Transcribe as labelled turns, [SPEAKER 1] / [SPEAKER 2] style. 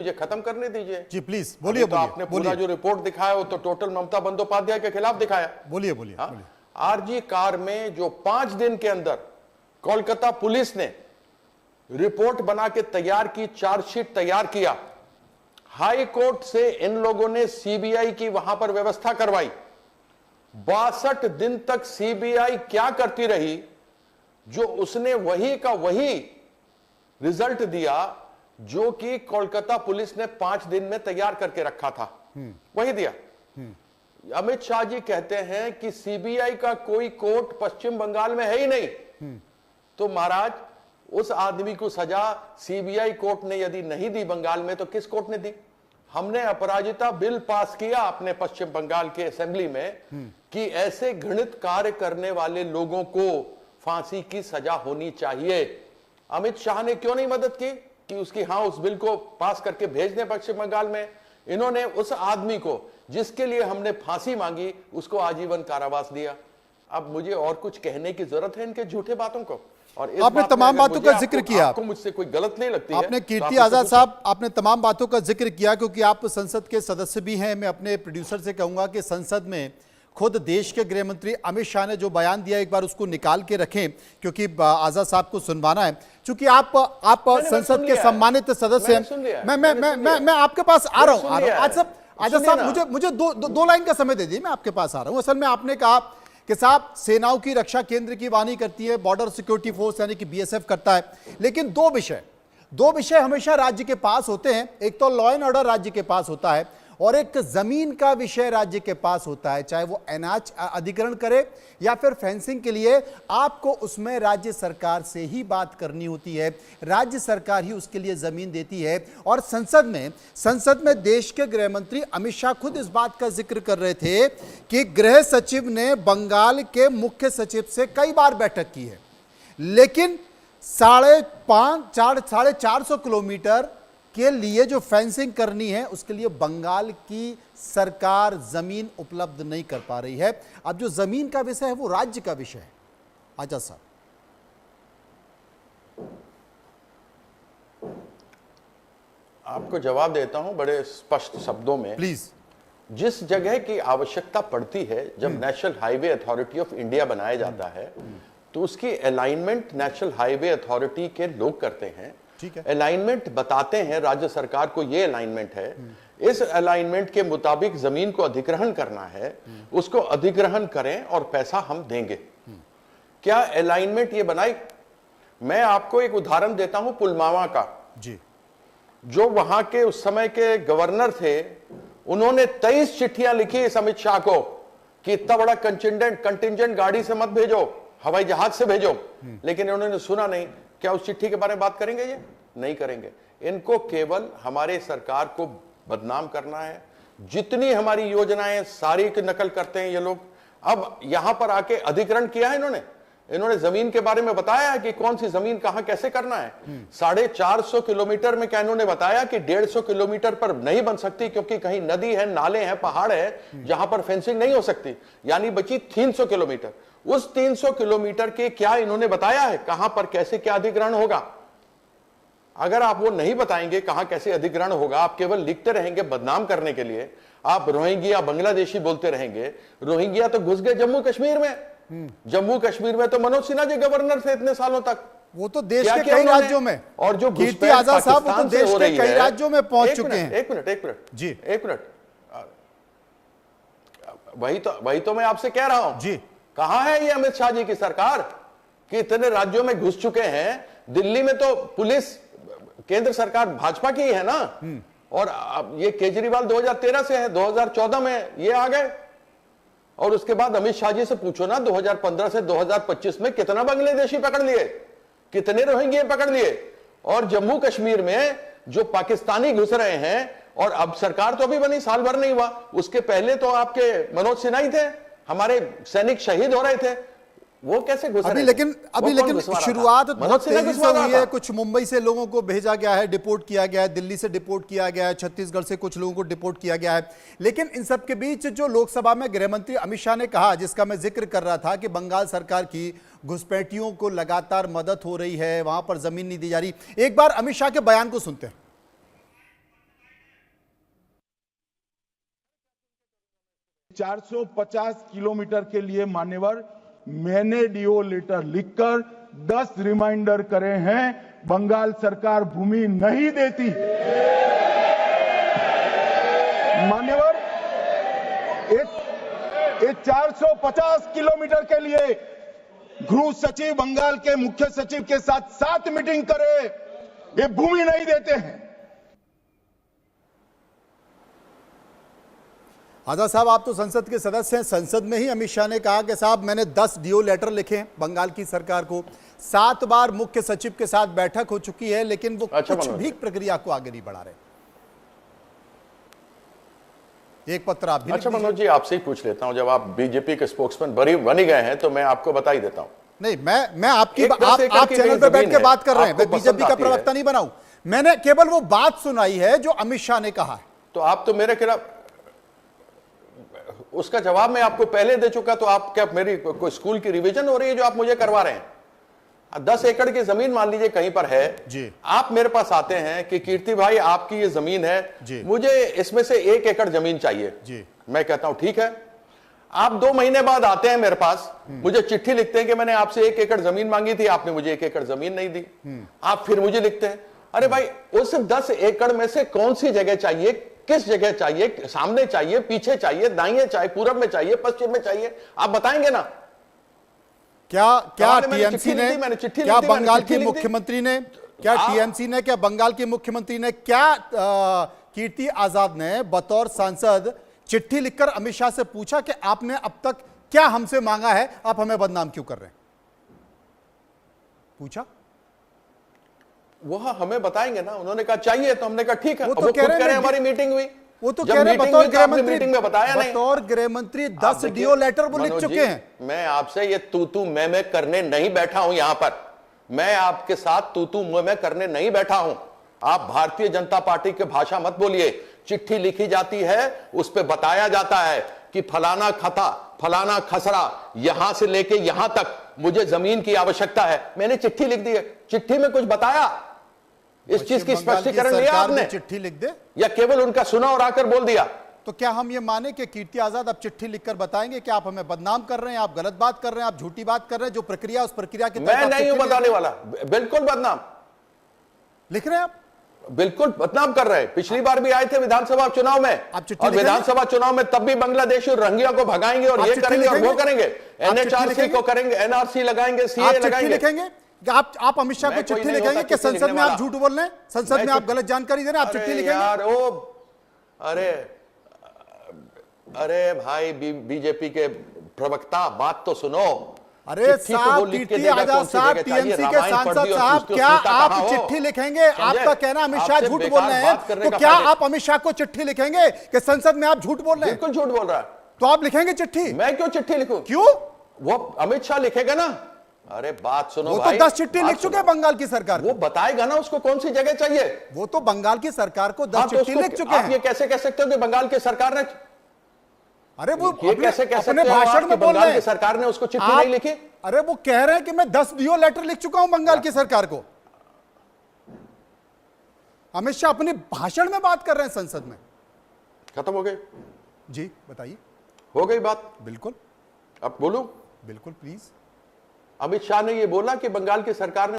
[SPEAKER 1] मुझे खत्म करने दीजिए।
[SPEAKER 2] जी प्लीज बोलिए।
[SPEAKER 1] तो आपने पूरा जो रिपोर्ट दिखाया वो तो टोटल ममता बंदोपाध्याय के खिलाफ दिखाया।
[SPEAKER 2] बोलिए बोलिए।
[SPEAKER 1] आरजी कार में जो 5 दिन के अंदर कोलकाता पुलिस ने रिपोर्ट बना के तैयार की, चार्जशीट तैयार किया, हाई कोर्ट से इन लोगों ने सीबीआई की वहां पर व्यवस्था करवाई। 62 दिन तक सीबीआई क्या करती रही, जो उसने वही का वही रिजल्ट दिया जो कि कोलकाता पुलिस ने 5 दिन में तैयार करके रखा था, वही दिया। अमित शाह जी कहते हैं कि सीबीआई का कोई कोर्ट पश्चिम बंगाल में है ही नहीं। तो महाराज, उस आदमी को सजा सीबीआई कोर्ट ने यदि नहीं दी बंगाल में, तो किस कोर्ट ने दी? हमने अपराजिता बिल पास किया अपने पश्चिम बंगाल के असेंबली में कि ऐसे घृणित कार्य करने वाले लोगों को फांसी की सजा होनी चाहिए। अमित शाह ने क्यों नहीं मदद की कि उसकी उस बिल को पास करके भेज दें पश्चिम बंगाल में? इन्होंने उस आदमी को जिसके लिए हमने फांसी मांगी उसको आजीवन कारावास दिया। अब मुझे और कुछ कहने की जरूरत है इनके झूठे बातों को? और
[SPEAKER 2] आपने तमाम बातों का जिक्र किया,
[SPEAKER 1] आपको मुझसे कोई गलत नहीं लगती
[SPEAKER 2] आपने
[SPEAKER 1] है?
[SPEAKER 2] कीर्ति आजाद साहब, आपने तमाम बातों का जिक्र किया क्योंकि आप संसद के सदस्य भी हैं। मैं अपने प्रोड्यूसर से कहूंगा कि संसद में खुद देश के गृह मंत्री अमित शाह ने जो बयान दिया एक बार उसको निकाल के रखें, क्योंकि आजाद साहब को सुनवाना है। क्योंकि आप संसद के सम्मानित सदस्य हैं। मैं आपके पास आ रहा हूं। आजाद साहब, मुझे दो लाइन का समय दे दीजिए, मैं आपके पास आ रहा हूं। असल में आपने कहा कि साहब सेनाओं की रक्षा केंद्र की वाणी करती है, बॉर्डर सिक्योरिटी फोर्स यानी कि बीएसएफ करता है, लेकिन दो विषय हमेशा राज्य के पास होते हैं। एक तो लॉ एंड ऑर्डर राज्य के पास होता है और एक जमीन का विषय राज्य के पास होता है। चाहे वो अनाज अधिग्रहण करे या फिर फेंसिंग के लिए, आपको उसमें राज्य सरकार से ही बात करनी होती है। राज्य सरकार ही उसके लिए जमीन देती है। और संसद में देश के गृह मंत्री अमित शाह खुद इस बात का जिक्र कर रहे थे कि गृह सचिव ने बंगाल के मुख्य सचिव से कई बार बैठक की है, लेकिन 450 किलोमीटर के लिए जो फेंसिंग करनी है उसके लिए बंगाल की सरकार जमीन उपलब्ध नहीं कर पा रही है। अब जो जमीन का विषय है वो राज्य का विषय है। आजाद साहब,
[SPEAKER 1] आपको जवाब देता हूं बड़े स्पष्ट शब्दों में
[SPEAKER 2] प्लीज।
[SPEAKER 1] जिस जगह की आवश्यकता पड़ती है, जब national highway authority of India बनाया जाता है तो उसकी अलाइनमेंट नेशनल हाईवे अथॉरिटी के लोग करते हैं। अलाइनमेंट बताते हैं राज्य सरकार को, ये अलाइनमेंट है, इस अलाइनमेंट के मुताबिक जमीन को अधिग्रहण करना है, उसको अधिग्रहण करें और पैसा हम देंगे। क्या अलाइनमेंट ये बनाई? मैं आपको एक उदाहरण देता हूं पुलवामा का जी। जो वहां के उस समय के गवर्नर थे, उन्होंने 23 चिट्ठियां लिखी इस अमित शाह को कि इतना बड़ा कंटिजेंट गाड़ी से मत भेजो, हवाई जहाज से भेजो, लेकिन उन्होंने सुना नहीं। क्या उस चिट्ठी के बारे में बात करेंगे? ये नहीं करेंगे। इनको केवल हमारे सरकार को बदनाम करना है। जितनी हमारी योजनाएं सारी की नकल करते हैं ये लोग। अब यहां पर आके अधिग्रहण किया है इन्होंने जमीन के बारे में बताया है कि कौन सी जमीन कहां कैसे करना है। 450 किलोमीटर में क्या इन्होंने बताया कि 150 किलोमीटर पर नहीं बन सकती क्योंकि कहीं नदी है, नाले हैं, पहाड़ है जहां पर फेंसिंग नहीं हो सकती, यानी बची 300 किलोमीटर। उस 300 किलोमीटर के क्या इन्होंने बताया है कहां पर कैसे क्या अधिग्रहण होगा? अगर आप वो नहीं बताएंगे कहां कैसे अधिग्रहण होगा, आप केवल लिखते रहेंगे बदनाम करने के लिए, आप रोहिंग्या बांग्लादेशी बोलते रहेंगे। रोहिंग्या तो घुस गए जम्मू कश्मीर में। जम्मू कश्मीर में तो मनोज सिन्हा जी गवर्नर थे इतने सालों तक।
[SPEAKER 2] वो तो देश के कई राज्यों में, और जो कीर्ति आजाद साहब वो तो देश के कई राज्यों में पहुंच चुके हैं।
[SPEAKER 1] एक मिनट जी, एक मिनट, वही तो मैं आपसे कह रहा हूं जी। कहां है ये अमित शाह जी की सरकार कि इतने राज्यों में घुस चुके हैं? दिल्ली में तो पुलिस केंद्र सरकार भाजपा की है ना, और ये केजरीवाल 2013 से है, 2014 में ये आ गए। और उसके बाद अमित शाह जी से पूछो ना 2015 से 2025 में कितना बांग्लादेशी पकड़ लिए, कितने रोहिंग्या पकड़ लिए। और जम्मू कश्मीर में जो पाकिस्तानी घुस रहे हैं, और अब सरकार तो अभी बनी, साल भर नहीं हुआ, उसके पहले तो आपके मनोज सिन्हा ही थे, हमारे सैनिक शहीद हो रहे थे, वो कैसे घुस रहे थे?
[SPEAKER 2] लेकिन शुरुआत बहुत तेजी से हुई है। कुछ मुंबई से लोगों को भेजा गया है, डिपोर्ट किया गया है, दिल्ली से डिपोर्ट किया गया है, छत्तीसगढ़ से कुछ लोगों को डिपोर्ट किया गया है। लेकिन इन सब के बीच जो लोकसभा में गृह मंत्री अमित शाह ने कहा, जिसका मैं जिक्र कर रहा था कि बंगाल सरकार की घुसपैठियों को लगातार मदद हो रही है, वहां पर जमीन नहीं दी जा रही। एक बार अमित शाह के बयान को सुनते हैं।
[SPEAKER 3] 450 किलोमीटर के लिए मान्यवर मैंने डीओ लेटर लिखकर 10 रिमाइंडर करे हैं। बंगाल सरकार भूमि नहीं देती। मान्यवर ये 450 किलोमीटर के लिए गृह सचिव बंगाल के मुख्य सचिव के साथ 7 मीटिंग करे, ये भूमि नहीं देते हैं।
[SPEAKER 2] आजाद साहब, आप तो संसद के सदस्य हैं। संसद में ही अमित शाह ने कहा कि साहब मैंने 10 डीओ लेटर लिखे हैं बंगाल की सरकार को, 7 बार मुख्य सचिव के साथ बैठक हो चुकी है, लेकिन वो कुछ भी प्रक्रिया को आगे नहीं बढ़ा रहे। एक पत्र आप भी।
[SPEAKER 1] अच्छा मनोज जी, आपसे ही पूछ लेता हूं, जब आप बीजेपी के स्पोक्समैन बन ही गए हैं तो मैं आपको बता ही देता हूं।
[SPEAKER 2] नहीं, मैं आपकी आप चैनल पे बैठ के बात कर रहे हैं, मैं बीजेपी का प्रवक्ता नहीं बनाऊं। मैंने केवल वो बात सुनाई है जो अमित शाह ने कहा है।
[SPEAKER 1] तो आप तो मेरे खिलाफ, उसका जवाब मैं आपको पहले दे चुका, तो आप क्या मेरी कोई स्कूल की रिवीजन हो रही है जो आप मुझे करवा रहे हैं? 10 एकड़ की जमीन मान लीजिए कहीं पर है
[SPEAKER 2] जी,
[SPEAKER 1] आप मेरे पास आते हैं कि कीर्ति भाई आपकी ये जमीन है, मुझे इसमें से 1 एकड़ जमीन चाहिए जी। मैं कहता हूं ठीक है। आप 2 महीने बाद आते हैं मेरे पास, मुझे चिट्ठी लिखते हैं कि मैंने आपसे 1 एकड़ जमीन मांगी थी, आपने मुझे 1 एकड़ जमीन नहीं दी। आप फिर मुझे लिखते हैं, अरे भाई उस 10 एकड़ में से कौन सी जगह चाहिए, किस जगह चाहिए, सामने चाहिए, पीछे चाहिए, दाहिने चाहिए, पूरब में चाहिए, पश्चिम में चाहिए, आप बताएंगे ना?
[SPEAKER 2] क्या टीएमसी ने, क्या बंगाल के मुख्यमंत्री ने, क्या टीएमसी ने, क्या बंगाल के मुख्यमंत्री ने, क्या कीर्ति आजाद ने बतौर सांसद चिट्ठी लिखकर अमित शाह से पूछा कि आपने अब तक क्या हमसे मांगा है, आप हमें बदनाम क्यों कर रहे हैं? पूछा?
[SPEAKER 1] वो हमें बताएंगे ना। उन्होंने कहा चाहिए, तो हमने कहा ठीक है।
[SPEAKER 2] वो तो कह रहे हैं
[SPEAKER 1] हमारी मीटिंग हुई,
[SPEAKER 2] वो तो कह रहे हैं बतौर गृह मंत्री,
[SPEAKER 1] मीटिंग में बताया नहीं।
[SPEAKER 2] बतौर गृह मंत्री 10 डीओ लेटर वो लिख चुके हैं।
[SPEAKER 1] मैं आपसे ये तू मैं करने नहीं बैठा हूं। यहां पर मैं आपके साथ तू मैं करने नहीं बैठा हूं। आप भारतीय जनता पार्टी की भाषा मत बोलिए। चिट्ठी लिखी जाती है, उस पर बताया जाता है कि फलाना खता, फलाना खसरा, यहां से लेके यहां तक मुझे जमीन की आवश्यकता है। मैंने चिट्ठी लिख दी है, चिट्ठी में कुछ बताया, इस चीज की स्पष्टीकरण लिया आपने?
[SPEAKER 2] चिट्ठी लिख दे,
[SPEAKER 1] या केवल उनका सुना और आकर बोल दिया?
[SPEAKER 2] तो क्या हम ये माने कि कीर्ति आजाद अब चिट्ठी लिखकर बताएंगे कि आप हमें बदनाम कर रहे हैं, आप गलत बात कर रहे हैं, आप झूठी बात कर रहे हैं, जो प्रक्रिया उस प्रक्रिया के
[SPEAKER 1] मैं नहीं हूं बताने वाला। बिल्कुल बदनाम
[SPEAKER 2] लिख रहे हैं आप,
[SPEAKER 1] बिल्कुल बदनाम कर रहे हैं। पिछली बार भी आए थे विधानसभा चुनाव में, और विधानसभा चुनाव में तब भी बांग्लादेशी रोहिंग्या को भगाएंगे और ये करेंगे और वो करेंगे, एनएचआरसी को करेंगे, एनआरसी लगाएंगे, सीए लगाएंगे।
[SPEAKER 2] आप अमित शाह को चिट्ठी लिखेंगे कि संसद में आप झूठ बोल रहे हैं, संसद में आप गलत जानकारी दे रहे हैं, आप चिट्ठी लिखेंगे?
[SPEAKER 1] यार अरे भाई बीजेपी के प्रवक्ता, बात तो सुनो।
[SPEAKER 2] अरे साहब, कीर्ति आजाद साहब, टीएमसी के सांसद साहब, क्या आप चिट्ठी लिखेंगे? आपका कहना अमित शाह झूठ बोल रहे हैं, तो क्या आप अमित शाह को चिट्ठी लिखेंगे कि संसद में आप झूठ बोल रहे हैं?
[SPEAKER 1] बिल्कुल झूठ बोल रहा है।
[SPEAKER 2] तो आप लिखेंगे चिट्ठी?
[SPEAKER 1] मैं क्यों चिट्ठी लिखूं?
[SPEAKER 2] क्यों?
[SPEAKER 1] वो अमित शाह लिखेगा ना। अरे बात सुनो,
[SPEAKER 2] वो तो 10 चिट्ठी लिख चुके हैं बंगाल की सरकार।
[SPEAKER 1] वो बताएगा ना उसको कौन सी जगह चाहिए।
[SPEAKER 2] वो तो बंगाल की सरकार को 10 चिट्ठी लिख चुके हैं।
[SPEAKER 1] आप ये कैसे कह सकते हो कि बंगाल की सरकार ने,
[SPEAKER 2] अरे वो
[SPEAKER 1] कैसे कह सकते
[SPEAKER 2] हो भाषण में बोल रहे हैं
[SPEAKER 1] सरकार ने उसको चिट्ठी नहीं लिखी?
[SPEAKER 2] अरे वो कह रहे हैं कि मैं 10 डीओ लेटर लिख चुका हूं बंगाल की सरकार को। अमित शाह अपने भाषण में बात कर रहे हैं संसद में।
[SPEAKER 1] खत्म हो गई
[SPEAKER 2] जी, बताइए।
[SPEAKER 1] हो गई बात?
[SPEAKER 2] बिल्कुल।
[SPEAKER 1] अब बोलूं?
[SPEAKER 2] बिल्कुल प्लीज।
[SPEAKER 1] अमित शाह ने ये बोला कि बंगाल की सरकार ने